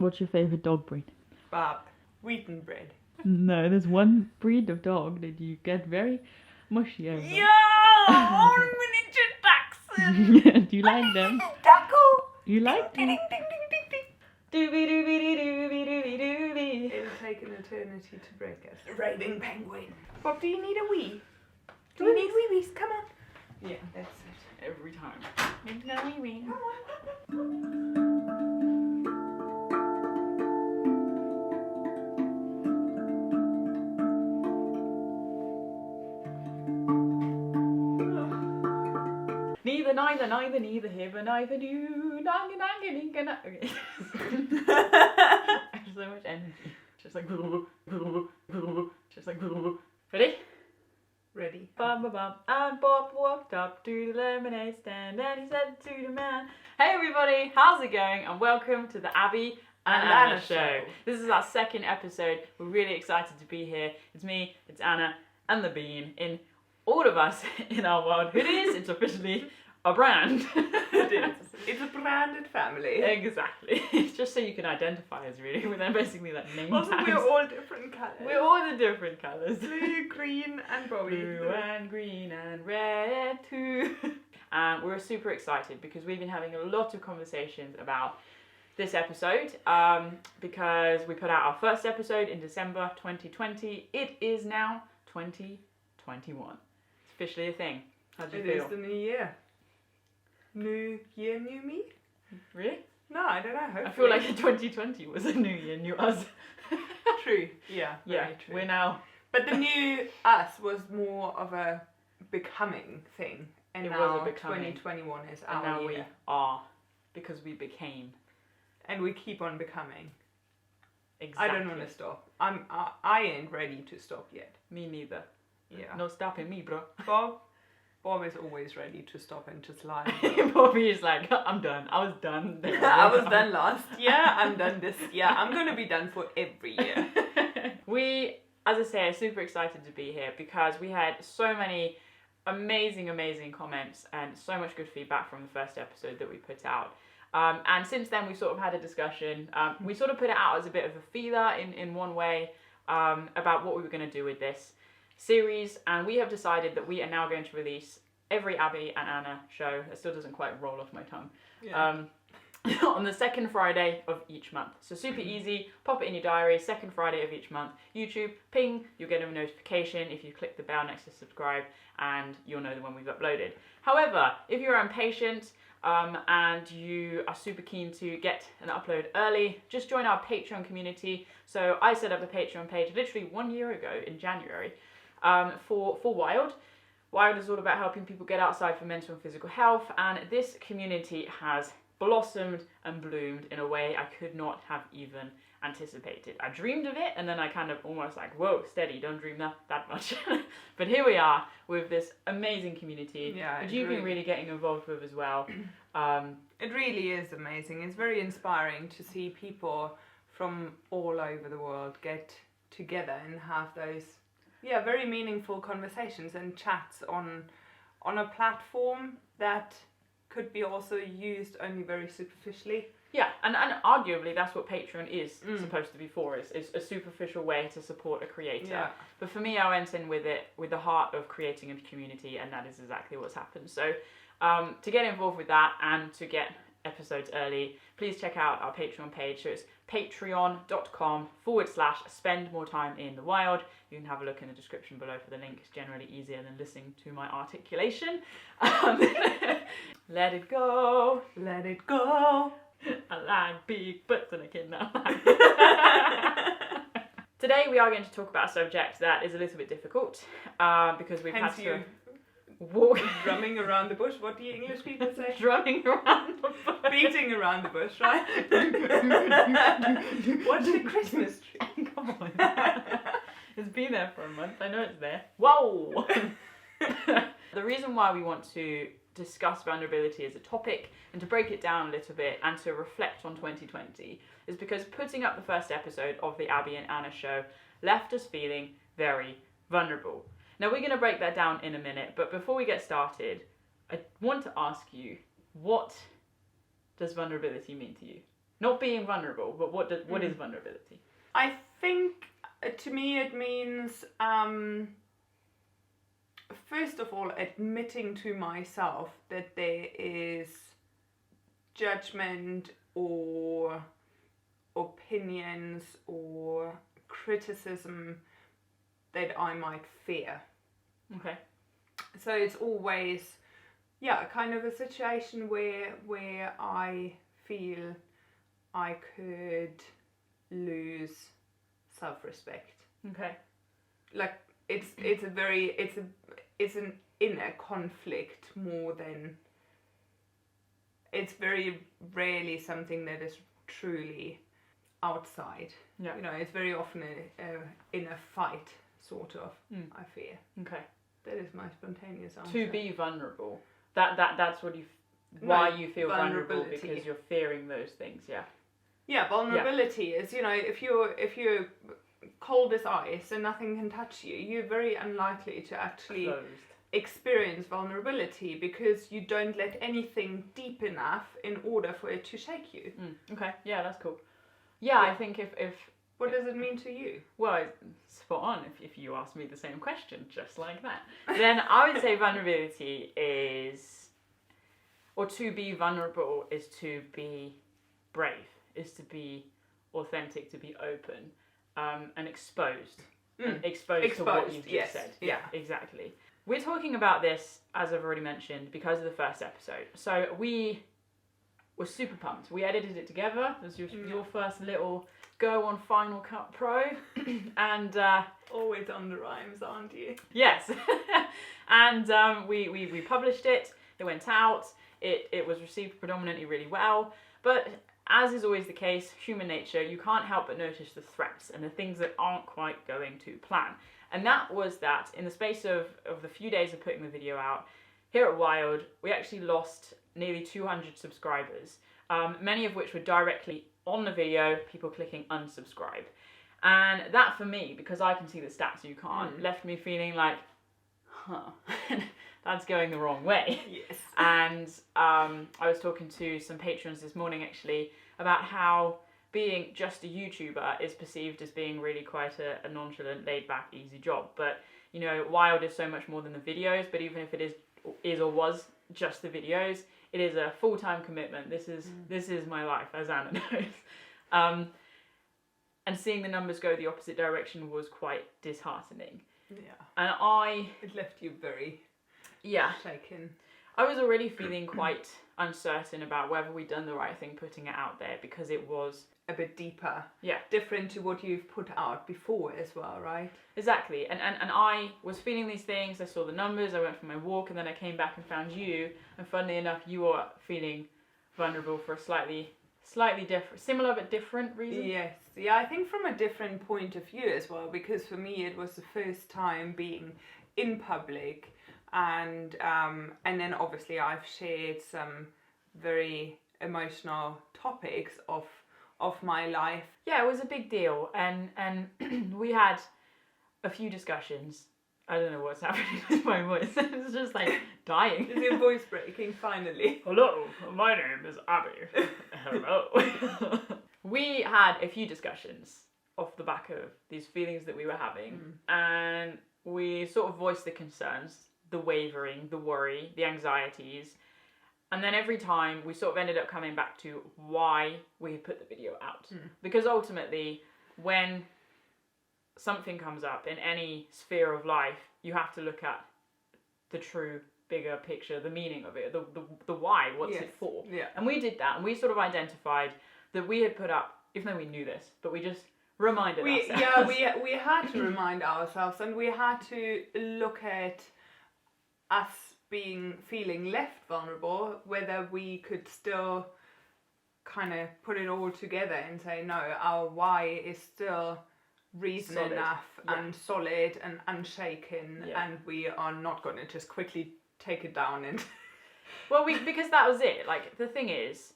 What's your favourite dog breed? Bob. Wheaten bread. No, there's one breed of dog that you get very mushy over. Yo! Oh, miniature dachshund! Do you like them? Taco! You like Ding, them? ding, ding, ding, ding. Doobie doobie doobie doobie doobie. It'll take an eternity to break us. Raving penguin. Bob, do you need a wee? Do you need wee-wees? Come on. Yeah, that's it. Every time. Need no wee-wee. Neither, neither, neither, neither, here, but neither do. Okay. I have so much energy. Just like, just like, ready? Ready. Bum, bum, bum. And Bob walked up to the lemonade stand and he said to the man, "Hey everybody, how's it going? And welcome to the Abbie and Anna show. This is our second episode. We're really excited to be here. It's me, it's Anna, and the Bean. In all of us in our world, it is. It's officially a brand. It is. It's a branded family. Exactly. It's just so you can identify us, really. We're then basically like name Also, tags. we're all different colours. We're all the different colours. Blue, green, and Boya. Blue and green and red too. And we're super excited because we've been having a lot of conversations about this episode because we put out our first episode in December 2020. It is now 2021. It's officially a thing. How do you feel? It is the new year. New year, new me? Really? No, I don't know. Hopefully. I feel like 2020 was a new year, new us. True. Yeah. Yeah, Very true. we're now. But the new us was more of a becoming thing, and It now was a becoming. 2021 is And our now year, we are because we became. and we keep on becoming. Exactly. I don't want to stop. I ain't ready to stop yet. Me neither. Yeah. No stopping me, bro. Bob is always ready to stop and just lie. Bobby is like, I'm done. I was done. I was done last year. I'm done this year. I'm gonna be done for every year. We, as I say, are super excited to be here because we had so many amazing comments and so much good feedback from the first episode that we put out. And since then, we sort of had a discussion. We sort of put it out as a bit of a feeler in one way about what we were going to do with this series, and we have decided that we are now going to release every Abbie and Anna show. It still doesn't quite roll off my tongue. Yeah. On the second Friday of each month. So super easy, pop it in your diary, second Friday of each month. YouTube, ping, you'll get a notification if you click the bell next to subscribe, and you'll know when we've uploaded. However, if you're impatient and you are super keen to get an upload early, just join our Patreon community. So I set up a Patreon page literally 1 year ago in January for Wild. Wild is all about helping people get outside for mental and physical health, and this community has blossomed and bloomed in a way I could not have even anticipated. I dreamed of it, and then I kind of almost like, whoa, steady, don't dream that much. But here we are with this amazing community, which you've been really getting involved with as well. It really is amazing. It's very inspiring to see people from all over the world get together and have those very meaningful conversations and chats on a platform that could be also used only very superficially. Yeah, and arguably that's what Patreon is supposed to be for, is a superficial way to support a creator. Yeah. But for me, I went in with it with the heart of creating a community, and that is exactly what's happened. So to get involved with that and to get episodes early, please check out our Patreon page. So it's patreon.com/spend more time in the wild. You can have a look in the description below for the link. It's generally easier than listening to my articulation. Let it go. Let it go. I like big butts and I cannot. Today we are going to talk about a subject that is a little bit difficult because we've had to walk drumming around the bush. What do you English people say? Drumming around the bush. Beating around the bush, right? Watch the Christmas tree. Come on. It's been there for a month. I know it's there. Whoa! The reason why we want to discuss vulnerability as a topic and to break it down a little bit and to reflect on 2020 is because putting up the first episode of the Abbie and Anna show left us feeling very vulnerable. Now we're going to break that down in a minute, but before we get started, I want to ask you, what does vulnerability mean to you? Not being vulnerable, but what is vulnerability? I think to me it means first of all admitting to myself that there is judgment or opinions or criticism that I might fear. Okay. So it's always, kind of a situation where I feel I could lose self-respect. Okay. Like it's an inner conflict more than, it's very rarely something that is truly outside. Yeah. You know, it's very often in a fight, sort of, I fear. Okay. That is my spontaneous answer. To be vulnerable. That's what why you feel vulnerable, because you're fearing those things, yeah. Yeah, vulnerability is, you know, if you're cold as ice and nothing can touch you, you're very unlikely to actually experience vulnerability, because you don't let anything deep enough in order for it to shake you. Okay, yeah, that's cool. Yeah, I think if what does it mean to you? Well, spot on. If you ask me the same question, just like that, then I would say vulnerability is, or to be vulnerable is to be brave, is to be authentic, to be open, and exposed. Exposed to what you've just said. Yeah, exactly. We're talking about this, as I've already mentioned, because of the first episode. So we were super pumped. We edited it together. It was your first little go on Final Cut Pro. And always on the rhymes, aren't you? Yes. And we published it. It went out. It was received predominantly really well. But as is always the case, human nature, you can't help but notice the threats and the things that aren't quite going to plan. And that was that in the space of the few days of putting the video out, here at Wild, we actually lost nearly 200 subscribers, many of which were directly on the video, people clicking unsubscribe. And that for me, because I can see the stats, you can't, left me feeling like, that's going the wrong way. Yes. And I was talking to some patrons this morning actually about how being just a YouTuber is perceived as being really quite a nonchalant, laid-back, easy job. But, you know, Wild is so much more than the videos, but even if it is or was just the videos, it is a full-time commitment. This is my life, as Anna knows. And seeing the numbers go the opposite direction was quite disheartening. Yeah. And it left you very shaken. I was already feeling quite uncertain about whether we'd done the right thing putting it out there, because it was a bit deeper. Yeah. Different to what you've put out before as well, right? Exactly. And I was feeling these things. I saw the numbers, I went for my walk, and then I came back and found you. And funnily enough, you were feeling vulnerable for a slightly different, similar but different reason. Yes. Yeah, I think from a different point of view as well, because for me it was the first time being in public. And then obviously I've shared some very emotional topics of my life. Yeah, it was a big deal, and we had a few discussions. I don't know what's happening with my voice. It's just like dying. Is your voice breaking finally? Hello, my name is Abbie. Hello. We had a few discussions off the back of these feelings that we were having, and we sort of voiced the concerns, the wavering, the worry, the anxieties. And then every time we sort of ended up coming back to why we put the video out. Because ultimately, when something comes up in any sphere of life, you have to look at the true bigger picture, the meaning of it, the why, what's it for. Yeah. And we did that, and we sort of identified that we had put up, even though we knew this, but we just reminded ourselves. Yeah, we had to remind ourselves, and we had to look at us feeling left vulnerable, whether we could still kind of put it all together and say, no, our why is still reason solid enough and solid and unshaken, and we are not going to just quickly take it down and... Well, because that was it. Like, the thing is,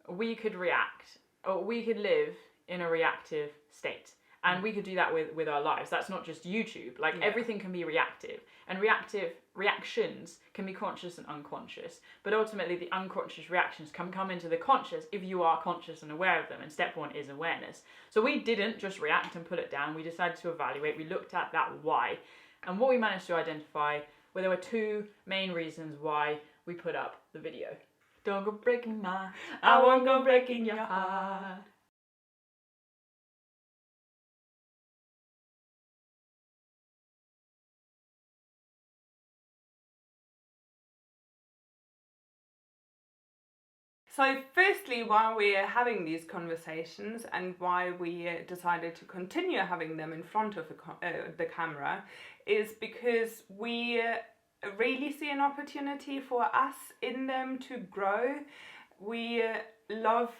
we could react, or we could live in a reactive state. And we could do that with our lives. That's not just YouTube. Like everything can be reactive. And reactive reactions can be conscious and unconscious. But ultimately the unconscious reactions can come into the conscious if you are conscious and aware of them. And step one is awareness. So we didn't just react and put it down. We decided to evaluate. We looked at that why. And what we managed to identify were there were two main reasons why we put up the video. Don't go breaking my heart. I won't go breaking your heart. So firstly, why we're having these conversations and why we decided to continue having them in front of the camera is because we really see an opportunity for us in them to grow. We love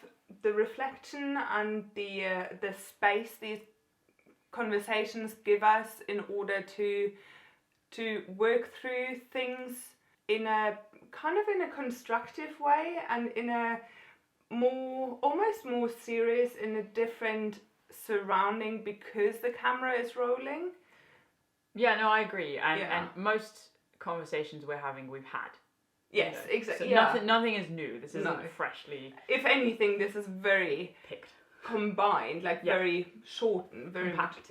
the reflection and the space these conversations give us in order to work through things in a kind of in a constructive way and in a almost more serious, in a different surrounding because the camera is rolling. Yeah, no, I agree. And most conversations we're having, we've had. Yes, exactly. So nothing is new. This isn't freshly. If anything, this is very picked, combined, like very shortened, very compact.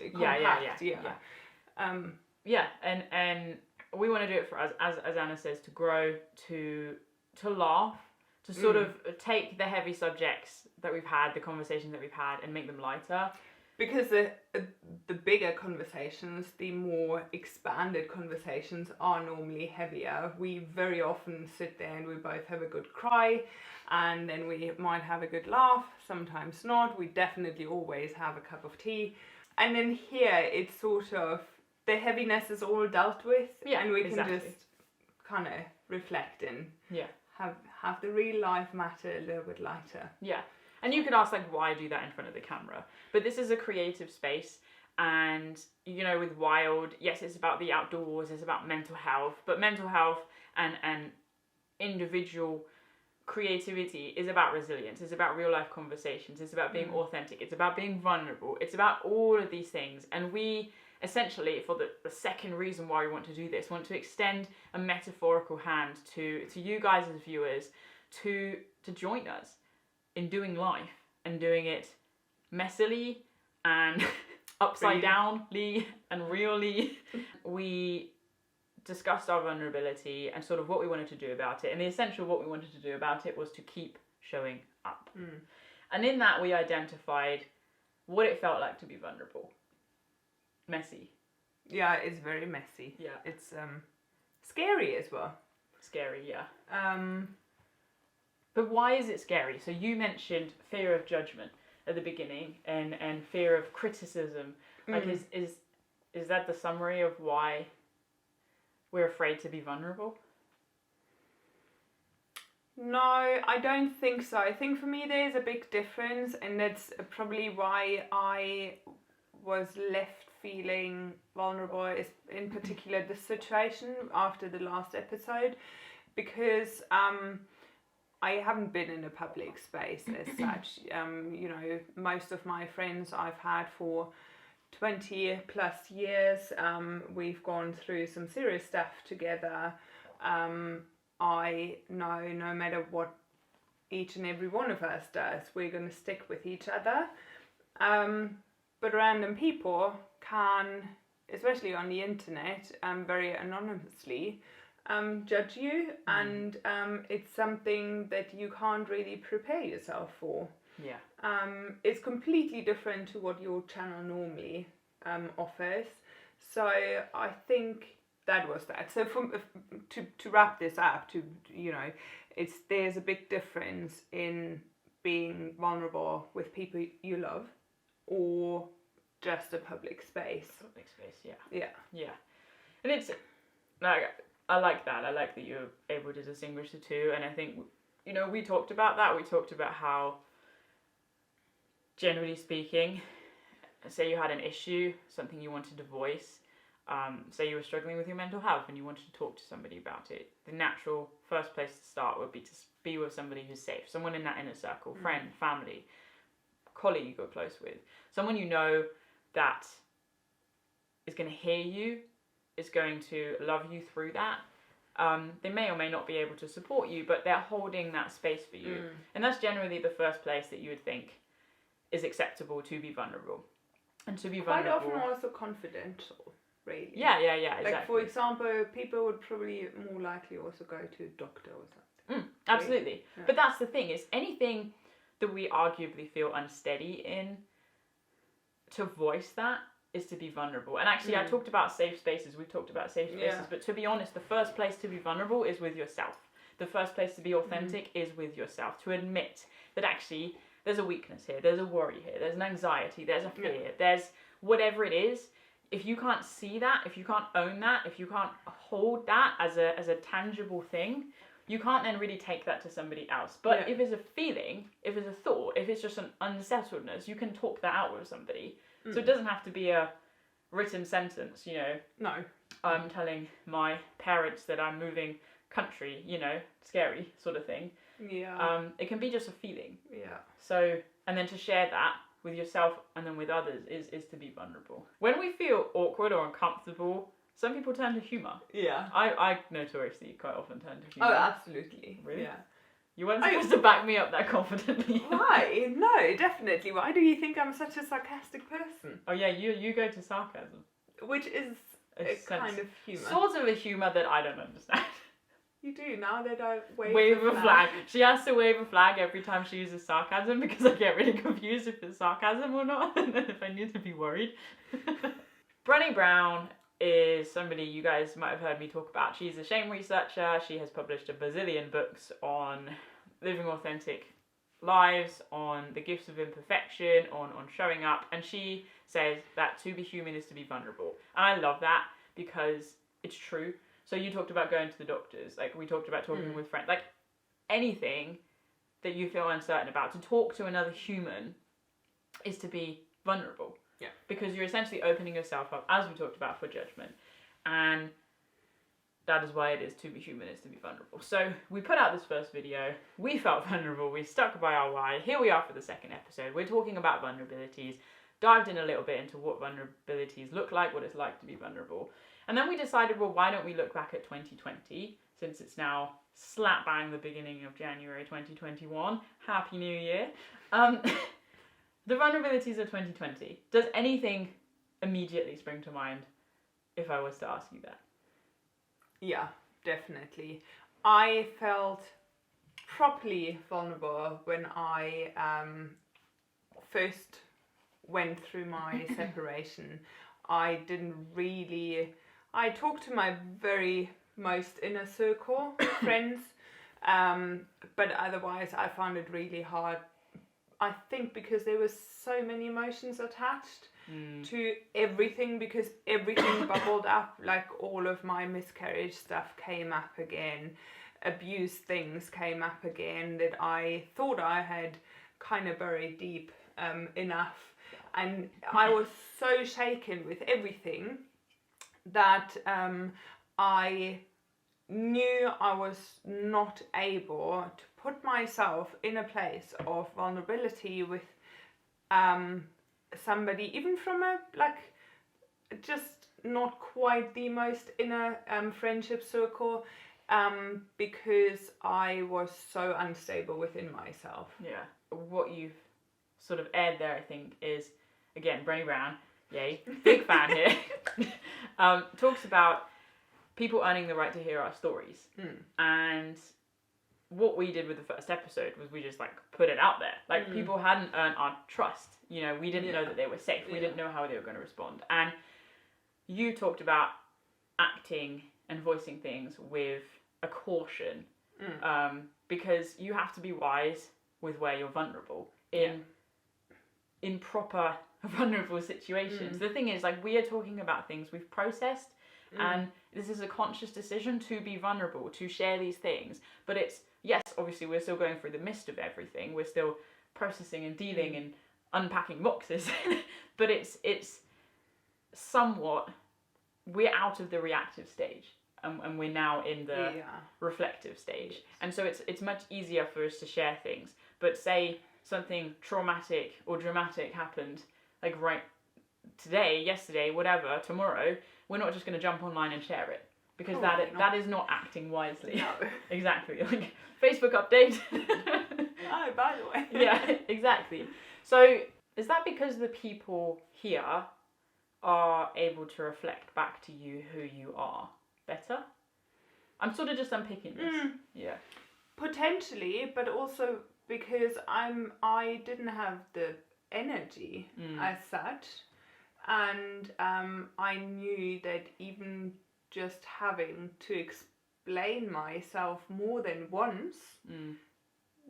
And we want to do it for us, as Anna says, to grow, to laugh, to sort of take the heavy subjects that we've had, the conversations that we've had, and make them lighter. Because the bigger conversations, the more expanded conversations are normally heavier. We very often sit there and we both have a good cry, and then we might have a good laugh, sometimes not. We definitely always have a cup of tea. And then here it's sort of, the heaviness is all dealt with, and we can just kind of reflect and have the real life matter a little bit lighter. Yeah. And you could ask, like, why do that in front of the camera? But this is a creative space, and, you know, with Wild, yes, it's about the outdoors, it's about mental health, but mental health and individual creativity is about resilience, it's about real life conversations, it's about being authentic, it's about being vulnerable, it's about all of these things. And we essentially, for the second reason why we want to do this, want to extend a metaphorical hand to you guys as viewers to join us in doing life and doing it messily and upside downly and really. We discussed our vulnerability and sort of what we wanted to do about it, and the essential what we wanted to do about it was to keep showing up. And in that we identified what it felt like to be vulnerable. Messy. Yeah, it's very messy. Yeah. It's scary as well. Scary, yeah. But why is it scary? So you mentioned fear of judgment at the beginning and fear of criticism. Like is that the summary of why we're afraid to be vulnerable? No, I don't think so. I think for me there's a big difference, and that's probably why I was left feeling vulnerable, is in particular the situation after the last episode, because I haven't been in a public space as such. You know, most of my friends I've had for 20 plus years. We've gone through some serious stuff together. I know no matter what each and every one of us does, we're going to stick with each other. But random people can, especially on the internet, very anonymously, judge you, and it's something that you can't really prepare yourself for. Yeah. It's completely different to what your channel normally offers. So I think that was that. So to wrap this up, there's a big difference in being vulnerable with people you love, or just a public space. Public space, yeah. Yeah. Yeah. And it's, like, I like that. I like that you're able to distinguish the two. And I think, you know, we talked about that. We talked about how, generally speaking, say you had an issue, something you wanted to voice, say you were struggling with your mental health and you wanted to talk to somebody about it, the natural first place to start would be to be with somebody who's safe, someone in that inner circle, friend, family, colleague you're close with, someone you know that is going to hear you, is going to love you through that. They may or may not be able to support you, but they're holding that space for you. And that's generally the first place that you would think is acceptable to be vulnerable. And to be vulnerable... Quite often also confidential, really. Yeah, exactly. Like, for example, people would probably more likely also go to a doctor or something. Absolutely. Yeah. But that's the thing, is anything that we arguably feel unsteady in, to voice that is to be vulnerable. And actually, I talked about safe spaces. We've talked about safe spaces. But to be honest, the first place to be vulnerable is with yourself. The first place to be authentic is with yourself. To admit that actually there's a weakness here, there's a worry here, there's an anxiety, there's a fear, there's whatever it is. If you can't see that, if you can't own that, if you can't hold that as a tangible thing, you can't then really take that to somebody else. But if it's a feeling, if it's a thought, if it's just an unsettledness, you can talk that out with somebody. So it doesn't have to be a written sentence, you know. No. I'm telling my parents that I'm moving country, you know, scary sort of thing. Yeah. It can be just a feeling. Yeah. So, and then to share that with yourself and then with others is to be vulnerable. When we feel awkward or uncomfortable, some people turn to humour. Yeah. I notoriously quite often turn to humour. Oh, absolutely. Really? Yeah. You weren't supposed to back me up that confidently. Why? No, definitely. Why do you think I'm such a sarcastic person? Oh yeah, you go to sarcasm. Which is a kind of humour. Sort of a humour that I don't understand. You do, now that I wave a flag. She has to wave a flag every time she uses sarcasm because I get really confused if it's sarcasm or not, and then if I need to be worried. Bronnie Brown is somebody you guys might have heard me talk about. She's a shame researcher. She has published a bazillion books on living authentic lives, on the gifts of imperfection, on showing up, and she says that to be human is to be vulnerable. And I love that because it's true. So you talked about going to the doctors, like we talked about talking with friends, like anything that you feel uncertain about, to talk to another human is to be vulnerable. Yeah. Because you're essentially opening yourself up, as we talked about, for judgment. And that is why it is to be human is to be vulnerable. So we put out this first video, we felt vulnerable, we stuck by our why. Here we are for the second episode. We're talking about vulnerabilities, dived in a little bit into what vulnerabilities look like, what it's like to be vulnerable. And then we decided, well, why don't we look back at 2020, since it's now slap bang the beginning of January 2021. Happy New Year. The vulnerabilities of 2020. Does anything immediately spring to mind if I was to ask you that? Yeah, definitely. I felt properly vulnerable when I first went through my separation. I talked to my very most inner circle friends, but otherwise I found it really hard. I think because there was so many emotions attached to everything, because everything bubbled up, like all of my miscarriage stuff came up again, abuse things came up again that I thought I had kind of buried deep enough. And I was so shaken with everything that I knew I was not able to put myself in a place of vulnerability with somebody, even from a, like, just not quite the most inner friendship circle, because I was so unstable within myself. Yeah. What you've sort of aired there, I think, is, again, Bronnie Brown, yay, big fan here, talks about people earning the right to hear our stories. And what we did with the first episode was we just, like, put it out there. Like, people hadn't earned our trust. You know, we didn't know that they were safe. We didn't know how they were going to respond. And you talked about acting and voicing things with a caution, because you have to be wise with where you're vulnerable in proper vulnerable situations. The thing is, like, we are talking about things we've processed, and this is a conscious decision to be vulnerable, to share these things. But it's, yes, obviously we're still going through the midst of everything. We're still processing and dealing and unpacking boxes. But it's somewhat, we're out of the reactive stage, and we're now in the reflective stage. And so it's much easier for us to share things. But say something traumatic or dramatic happened, like right today, yesterday, whatever, tomorrow, we're not just going to jump online and share it. Because that is not acting wisely. No. Exactly. Like, Facebook update. Oh, by the way. Yeah, exactly. So, is that because the people here are able to reflect back to you who you are better? I'm sort of just unpicking this. Yeah. Potentially, but also because I didn't have the energy as such, and I knew that even just having to explain myself more than once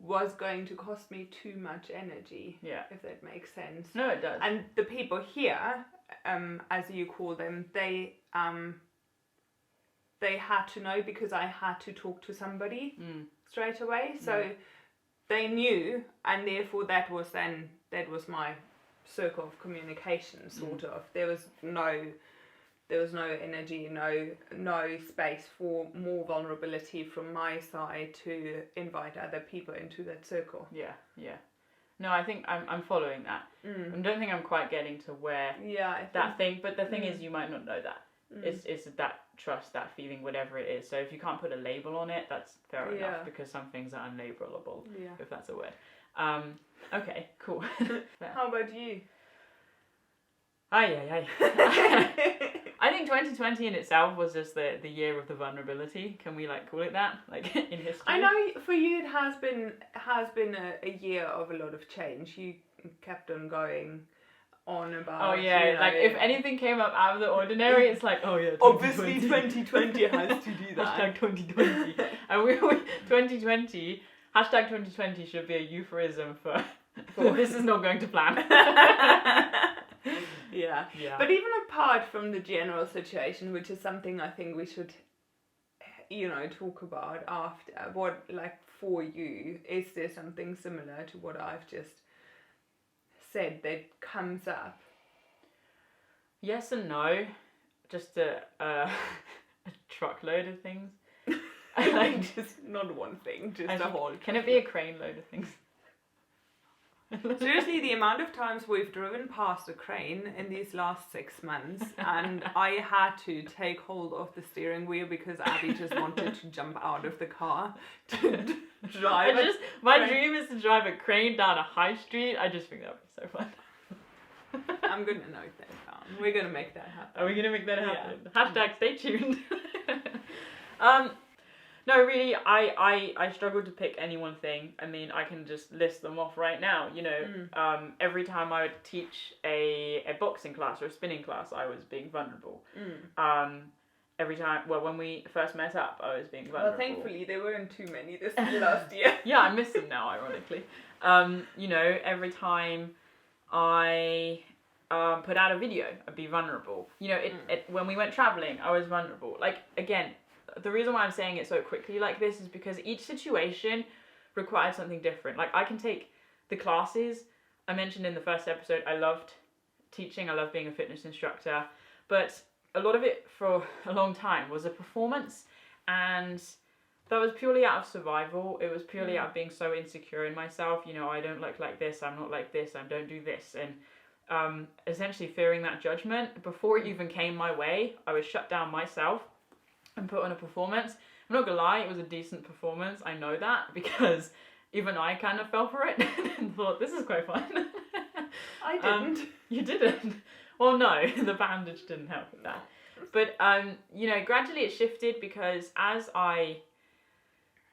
was going to cost me too much energy. Yeah. If that makes sense. No, it does. And the people here, as you call them, they had to know because I had to talk to somebody straight away. So they knew, and therefore that was my circle of communication, sort of. There was no energy, no space for more vulnerability from my side to invite other people into that circle. Yeah. No, I think I'm following that. I don't think I'm quite getting to where that thing, but the thing is, you might not know that. It's that trust, that feeling, whatever it is. So if you can't put a label on it, that's fair enough, because some things are unlabelable, if that's a word. Okay, cool. How about you? I think 2020 in itself was just the year of the vulnerability. Can we call it that? In history. I know for you it has been a year of a lot of change. You kept on going on about. Oh yeah, if anything came up out of the ordinary, it's obviously 2020 has to do that. Hashtag 2020. And we 2020. Hashtag 2020 should be a euphemism for this is not going to plan. Yeah. But even apart from the general situation, which is something I think we should, talk about after, what, for you, is there something similar to what I've just said that comes up? Yes and no. Just a truckload of things. Just not one thing, just a whole. Can it be a crane load of things? Seriously, the amount of times we've driven past a crane in these last 6 months, and I had to take hold of the steering wheel because Abbie just wanted to jump out of the car to drive. My dream is to drive a crane down a high street. I just think that would be so fun. I'm gonna note that down. We're gonna make that happen. Are we gonna make that happen? Yeah. Hashtag stay tuned. No, really, I struggle to pick any one thing. I mean, I can just list them off right now. Every time I would teach a boxing class or a spinning class, I was being vulnerable. Every time, when we first met up, I was being vulnerable. Well, thankfully, there weren't too many this last year. Yeah, I miss them now, ironically. Every time I put out a video, I'd be vulnerable. When we went traveling, I was vulnerable. Again, the reason why I'm saying it so quickly like this is because each situation required something different. I can take the classes. I mentioned in the first episode, I loved teaching. I loved being a fitness instructor. But a lot of it for a long time was a performance. And that was purely out of survival. It was purely out of being so insecure in myself. I don't look like this. I'm not like this. I don't do this. And essentially fearing that judgment. Before it even came my way, I was shut down myself and put on a performance. I'm not gonna lie, it was a decent performance. I know that because even I kind of fell for it and thought, this is quite fun. I didn't. You didn't? Well, no, the bandage didn't help with that. But, gradually it shifted because as I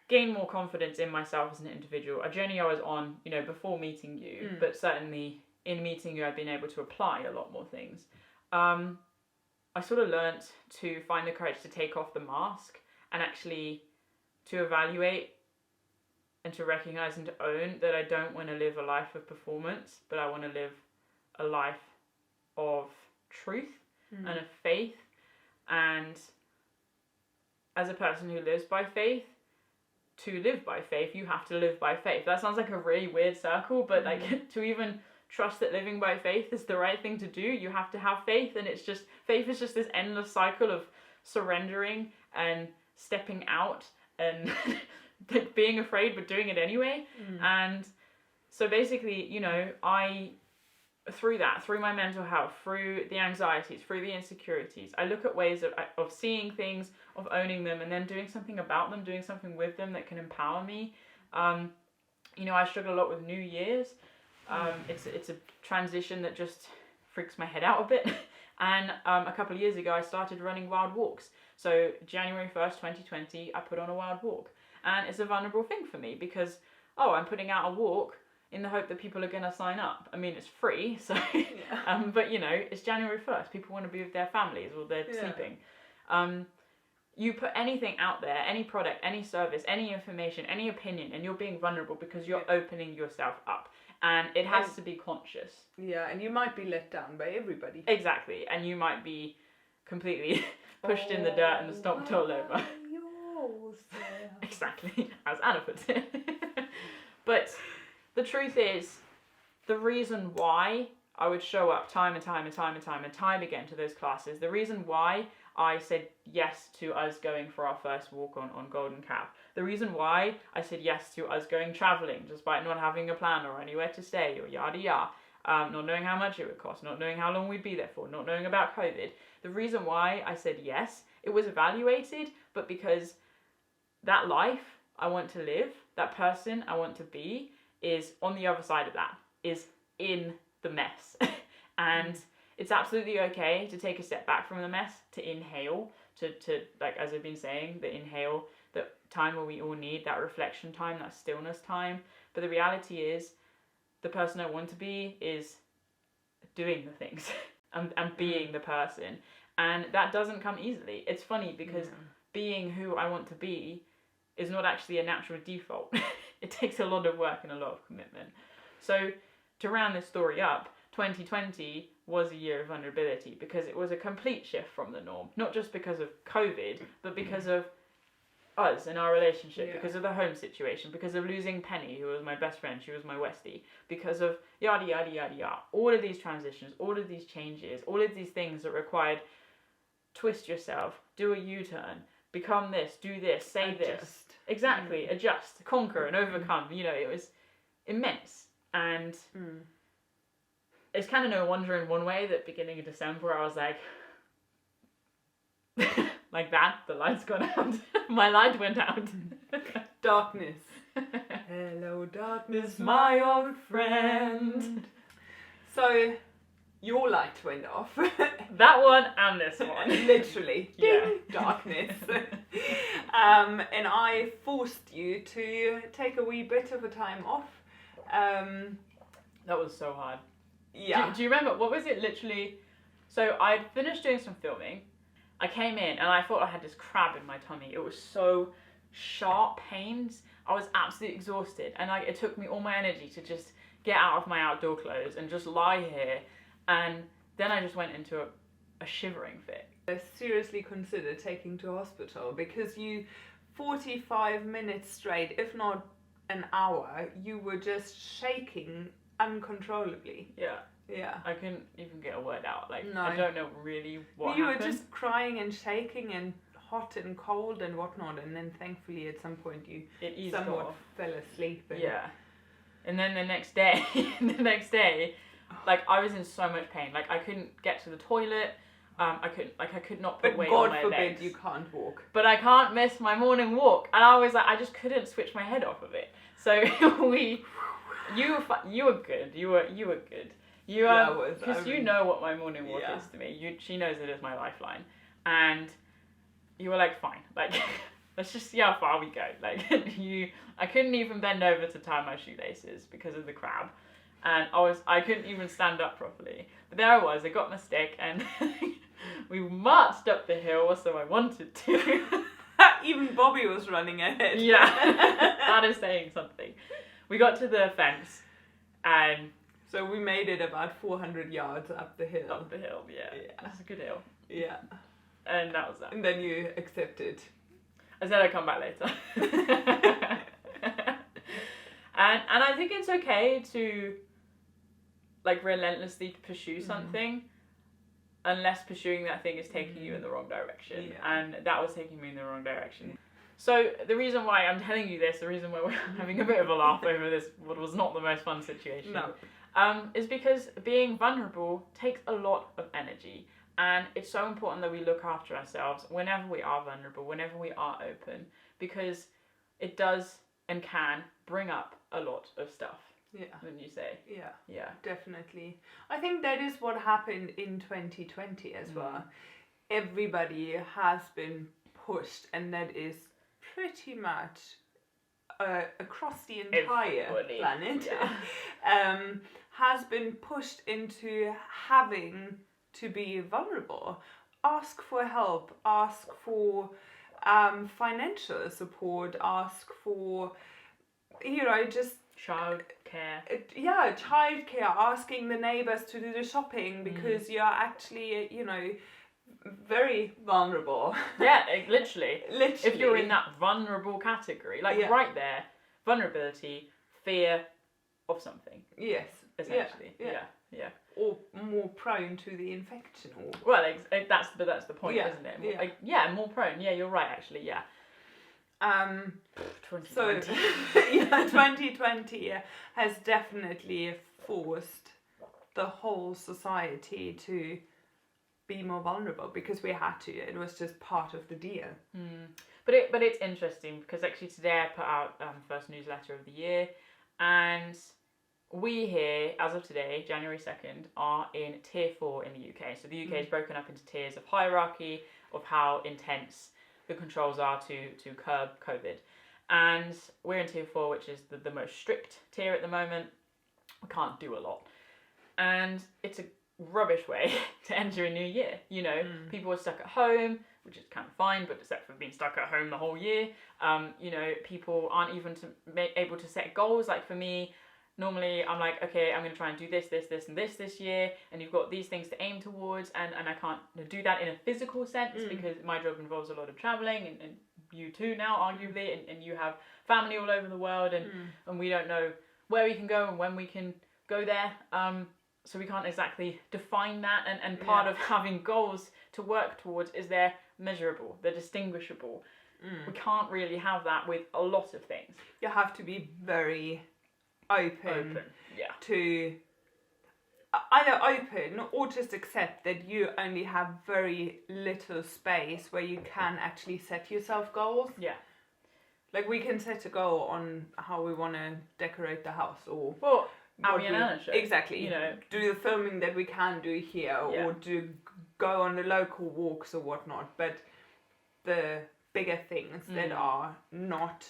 gained more confidence in myself as an individual, a journey I was on, before meeting you, but certainly in meeting you, I've been able to apply a lot more things. I sort of learnt to find the courage to take off the mask and actually to evaluate and to recognise and to own that I don't want to live a life of performance, but I want to live a life of truth and of faith. And as a person who lives by faith, to live by faith, you have to live by faith. That sounds like a really weird circle, but to even trust that living by faith is the right thing to do, you have to have faith. And faith is just this endless cycle of surrendering and stepping out and being afraid but doing it anyway. And so basically, through that, through my mental health, through the anxieties, through the insecurities, I look at ways of seeing things, of owning them, and then doing something about them, doing something with them that can empower me. You know, I struggle a lot with New Year's. It's a transition that just freaks my head out a bit. And a couple of years ago, I started running wild walks. So January 1st, 2020, I put on a wild walk. And it's a vulnerable thing for me because, I'm putting out a walk in the hope that people are going to sign up. I mean, it's free, so but you know, it's January 1st. People want to be with their families or they're sleeping. You put anything out there, any product, any service, any information, any opinion, and you're being vulnerable because you're opening yourself up. And it has to be conscious. Yeah, and you might be let down by everybody. Exactly, and you might be completely pushed in the dirt and stomped all over. Exactly, as Anna puts it. But the truth is, the reason why I would show up time and time again to those classes, the reason why I said yes to us going for our first walk on Golden Cap, the reason why I said yes to us going travelling despite not having a plan or anywhere to stay or yada yada, not knowing how much it would cost, not knowing how long we'd be there for, not knowing about COVID, the reason why I said yes, it was evaluated, but because that life I want to live, that person I want to be, is on the other side of that, is in the mess. And it's absolutely okay to take a step back from the mess, to inhale, to like, as I've been saying, the inhale, the time where we all need that reflection time, that stillness time. But the reality is, the person I want to be is doing the things and being the person. And that doesn't come easily. It's funny because being who I want to be is not actually a natural default. It takes a lot of work and a lot of commitment. So to round this story up, 2020 was a year of vulnerability because it was a complete shift from the norm. Not just because of COVID, but because of us and our relationship, because of the home situation, because of losing Penny, who was my best friend, she was my Westie, because of yada, yada, yada, yada. All of these transitions, all of these changes, all of these things that required twist yourself, do a U-turn, become this, do this, say this. Exactly, adjust, conquer and overcome. You know, it was immense. And it's kind of no wonder in one way that beginning of December I was like, like that, the light's gone out. My light went out. Darkness. Hello, darkness, my old friend. So, your light went off. That one and this one. Literally. Ding, darkness. And I forced you to take a wee bit of a time off. That was so hard. Yeah. Do you remember, what was it literally? So I'd finished doing some filming. I came in and I thought I had this crab in my tummy. It was so sharp pains. I was absolutely exhausted. And it took me all my energy to just get out of my outdoor clothes and just lie here. And then I just went into a shivering fit. I seriously considered taking to hospital because 45 minutes straight, if not an hour, you were just shaking uncontrollably. Yeah. I couldn't even get a word out. Like, no. I don't know really what you happened. You were just crying and shaking and hot and cold and whatnot, and then thankfully at some point you somewhat fell asleep. Yeah. And then the next day, like, I was in so much pain. Like, I couldn't get to the toilet. I could not put weight on my legs. But God forbid you can't walk. But I can't miss my morning walk. And I was like, I just couldn't switch my head off of it. So you were good. You were good. Because you know what my morning walk is to me. She knows it is my lifeline. And you were like, fine. Like, let's just see how far we go. Like, I couldn't even bend over to tie my shoelaces because of the crab. And I couldn't even stand up properly. But there I was, I got my stick and we marched up the hill, so I wanted to. Even Bobby was running ahead. Yeah, that is saying something. We got to the fence and... So we made it about 400 yards up the hill. Up the hill, yeah. That's a good hill. Yeah. And that was that. And then you accepted. I said I'd come back later. And I think it's okay to, like, relentlessly pursue something unless pursuing that thing is taking you in the wrong direction. Yeah. And that was taking me in the wrong direction. So the reason why I'm telling you this, the reason why we're having a bit of a laugh over this, what was not the most fun situation, is because being vulnerable takes a lot of energy. And it's so important that we look after ourselves whenever we are vulnerable, whenever we are open, because it does and can bring up a lot of stuff. Yeah. Wouldn't you say? Yeah. Yeah. Definitely. I think that is what happened in 2020 as well. Everybody has been pushed, and that is pretty much across the entire planet, has been pushed into having to be vulnerable. Ask for help, ask for financial support, ask for, just childcare. Childcare, asking the neighbors to do the shopping because you're actually, very vulnerable. Yeah, literally. If you're in that vulnerable category, right there, vulnerability, fear of something. Yes. Essentially. Yeah. Or more prone to the infection. Well, that's the point, isn't it? Yeah. More prone. Yeah, you're right. Actually, yeah. 2020. So, 2020 has definitely forced the whole society to be more vulnerable because we had to. It was just part of the deal. But it's interesting because actually today I put out first newsletter of the year, and we here, as of today, January 2nd, are in tier 4 in the UK. So the UK is broken up into tiers of hierarchy of how intense the controls are to curb COVID. And we're in tier 4, which is the most strict tier at the moment. We can't do a lot. And it's a rubbish way to enter a new year. People are stuck at home, which is kind of fine, but except for being stuck at home the whole year. People aren't even able to set goals. Like for me, normally I'm like, okay, I'm going to try and do this, and this year, and you've got these things to aim towards, and I can't do that in a physical sense because my job involves a lot of travelling, and you too now, arguably, and you have family all over the world, and we don't know where we can go and when we can go there, so we can't exactly define that, and part of having goals to work towards is they're measurable, they're distinguishable. We can't really have that with a lot of things. You have to be very open to either open or just accept that you only have very little space where you can actually set yourself goals. Yeah. Like we can set a goal on how we want to decorate the house or Abbie and Anna show. Exactly. Do the filming that we can do here or do go on the local walks or whatnot. But the bigger things that are not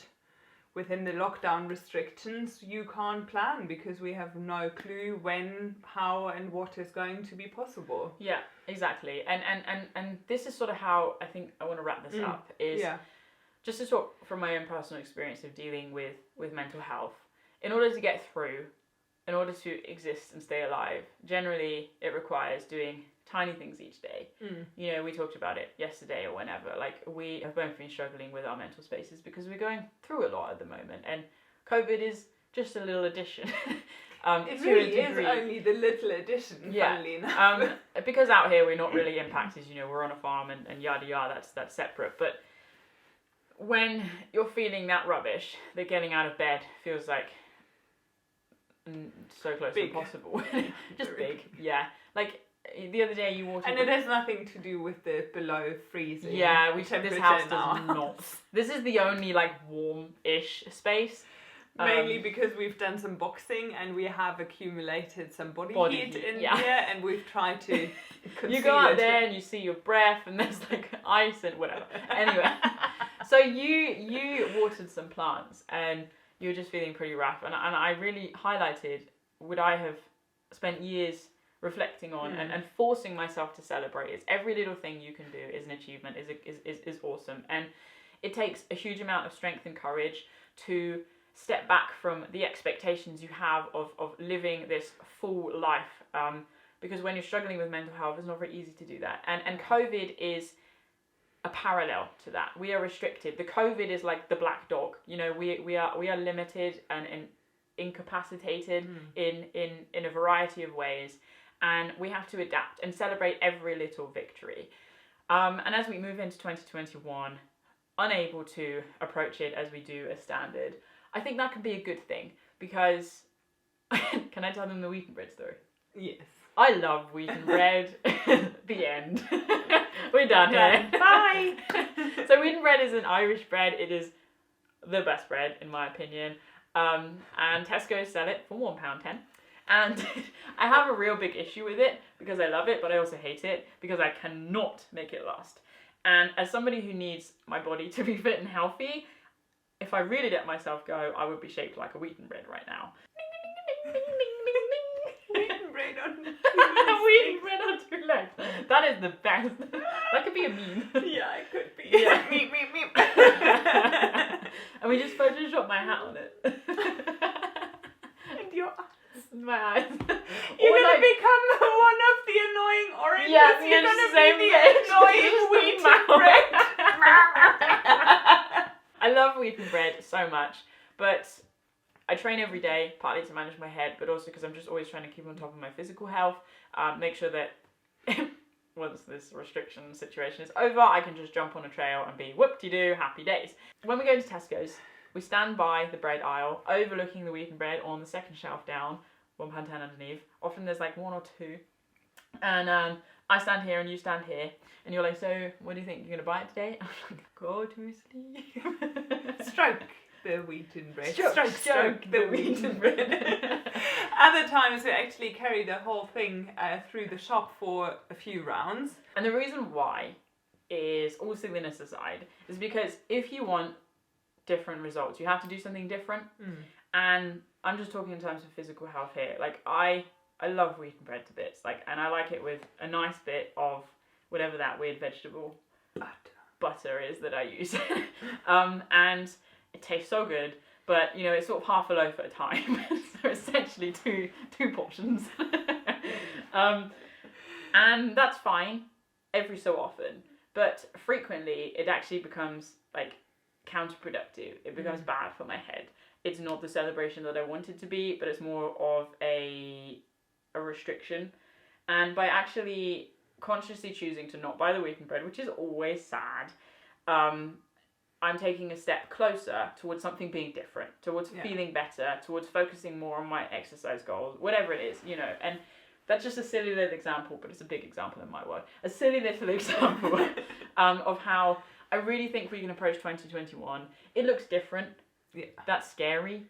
within the lockdown restrictions, you can't plan because we have no clue when, how, and what is going to be possible. Yeah, exactly. And this is sort of how I think I want to wrap this up, is just to talk from my own personal experience of dealing with mental health. In order to get through, in order to exist and stay alive, generally it requires doing tiny things each day. We talked about it yesterday or whenever. Like, we have both been struggling with our mental spaces because we're going through a lot at the moment, and COVID is just a little addition. It really is only the little addition, funnily enough. Because out here we're not really impacted. We're on a farm and yada yada. That's separate. But when you're feeling that rubbish, that getting out of bed feels like so close to impossible. Just big, yeah. Like, the other day you walked... And it has nothing to do with the below freezing. Yeah, this house does not. This is the only, warm-ish space. Mainly because we've done some boxing and we have accumulated some body heat in here, and we've tried to conceal You go out there and you see your breath and there's, ice and whatever. Anyway, so you watered some plants and you were just feeling pretty rough. And I really highlighted what I have spent years reflecting on and forcing myself to celebrate. Is every little thing you can do is an achievement, is awesome. And it takes a huge amount of strength and courage to step back from the expectations you have of living this full life. Because when you're struggling with mental health, it's not very easy to do that. And COVID is a parallel to that. We are restricted. The COVID is like the black dog. We are limited and incapacitated in a variety of ways. And we have to adapt and celebrate every little victory. And as we move into 2021, unable to approach it as we do a standard, I think that can be a good thing, because can I tell them the wheaten bread story? Yes. I love wheaten bread. The end. We're done here. Bye. So wheaten bread is an Irish bread. It is the best bread in my opinion. And Tesco sell it for £1.10. And I have a real big issue with it because I love it, but I also hate it because I cannot make it last. And as somebody who needs my body to be fit and healthy, if I really let myself go, I would be shaped like a wheaten bread right now. Wheaten bread on Wheaten bread on 2 legs. That is the best. That could be a meme. Yeah, it could be. Yeah. Meep. And we just photoshopped my hat on it. And your eyes. My eyes. You're gonna become one of the annoying oranges. Yeah, you're gonna same be the face. annoying wheaten bread. I love wheaten bread so much, but I train every day, partly to manage my head, but also because I'm just always trying to keep on top of my physical health, make sure that once this restriction situation is over, I can just jump on a trail and be whoop-de-doo, happy days. When we go to Tesco's, we stand by the bread aisle, overlooking the wheaten bread on the second shelf down, £1.10 underneath. Often there's like 1 or 2. And I stand here and you stand here, and you're like, so what do you think? You're going to buy it today? I'm like, go to sleep. Stroke the wheaten bread. Stroke the wheaten bread. Other times we actually carry the whole thing through the shop for a few rounds. And the reason why is, all silliness aside, is because if you want different results, you have to do something different. And I'm just talking in terms of physical health here. Like, I love wheaten bread to bits. Like, and I like it with a nice bit of whatever that weird vegetable butter is that I use. And it tastes so good, but you know, it's sort of half a loaf at a time. So essentially two portions. And that's fine every so often, but frequently it actually becomes like counterproductive. It becomes bad for my head. It's not the celebration that I want it to be, but it's more of a restriction. And by actually consciously choosing to not buy the wheaten bread, which is always sad, I'm taking a step closer towards something being different, towards feeling better, towards focusing more on my exercise goals, whatever it is, you know. And that's just a silly little example, but it's a big example in my world. A silly little example of how I really think we can approach 2021. It looks different. Yeah. That's scary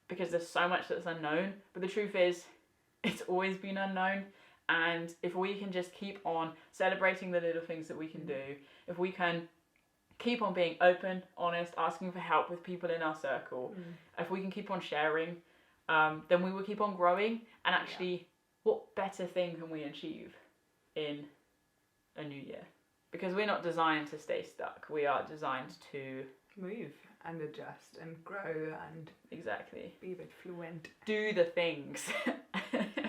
because there's so much that's unknown. But the truth is, it's always been unknown. And if we can just keep on celebrating the little things that we can do, if we can keep on being open, honest, asking for help with people in our circle, if we can keep on sharing, then we will keep on growing. And actually, what better thing can we achieve in a new year? Because we're not designed to stay stuck. We are designed to move and adjust and grow and exactly be a bit fluent. Do the things.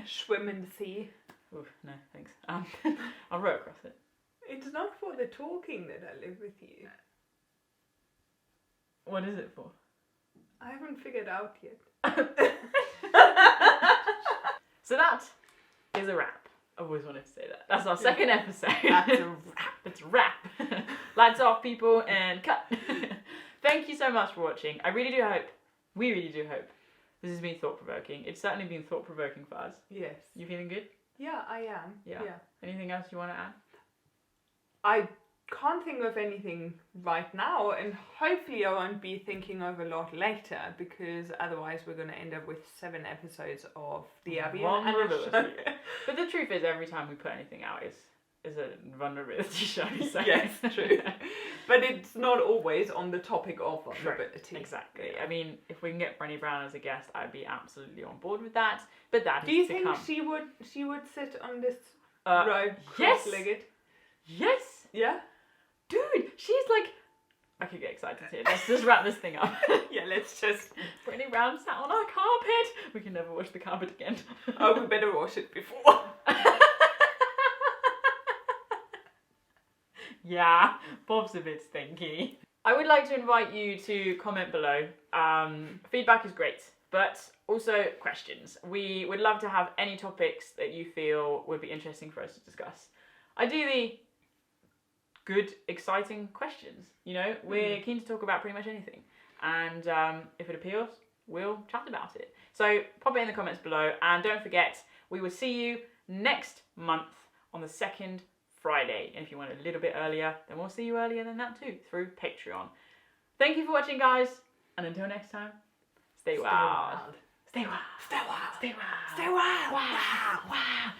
Swim in the sea. Oof, no, thanks. I'll row across it. It's not for the talking that I live with you. What is it for? I haven't figured out yet. So that is a wrap. I always wanted to say that. That's our second episode. That's a wrap. It's a wrap. Lights off, people, and cut. Thank you so much for watching. I really do hope, we really do hope, this has been thought-provoking. It's certainly been thought-provoking for us. Yes. You feeling good? Yeah, I am. Yeah. Anything else you want to add? I can't think of anything right now, and hopefully I won't be thinking of a lot later, because otherwise we're going to end up with 7 episodes of the Abbie vulnerability. But the truth is, every time we put anything out is a vulnerability show. So. Yes, true. But it's not always on the topic of vulnerability. Exactly. Yeah. I mean, if we can get Bronnie Brown as a guest, I'd be absolutely on board with that. But that Do you is to think come. she would sit on this row cross-legged? Yes. Yeah. Dude, she's like. I could get excited here. Let's just wrap this thing up. Yeah, let's just. Bronnie Brown sat on our carpet. We can never wash the carpet again. Oh, we better wash it before. Yeah, Bob's a bit stinky. I would like to invite you to comment below. Feedback is great, but also questions. We would love to have any topics that you feel would be interesting for us to discuss. Ideally, good, exciting questions. You know, we're keen to talk about pretty much anything. And if it appeals, we'll chat about it. So pop it in the comments below. And don't forget, we will see you next month on the second Friday. And if you want a little bit earlier, then we'll see you earlier than that too, through Patreon. Thank you for watching, guys. And until next time, stay wild. Stay wild. Stay wild. Stay wild. Stay wild. Wow. Wow.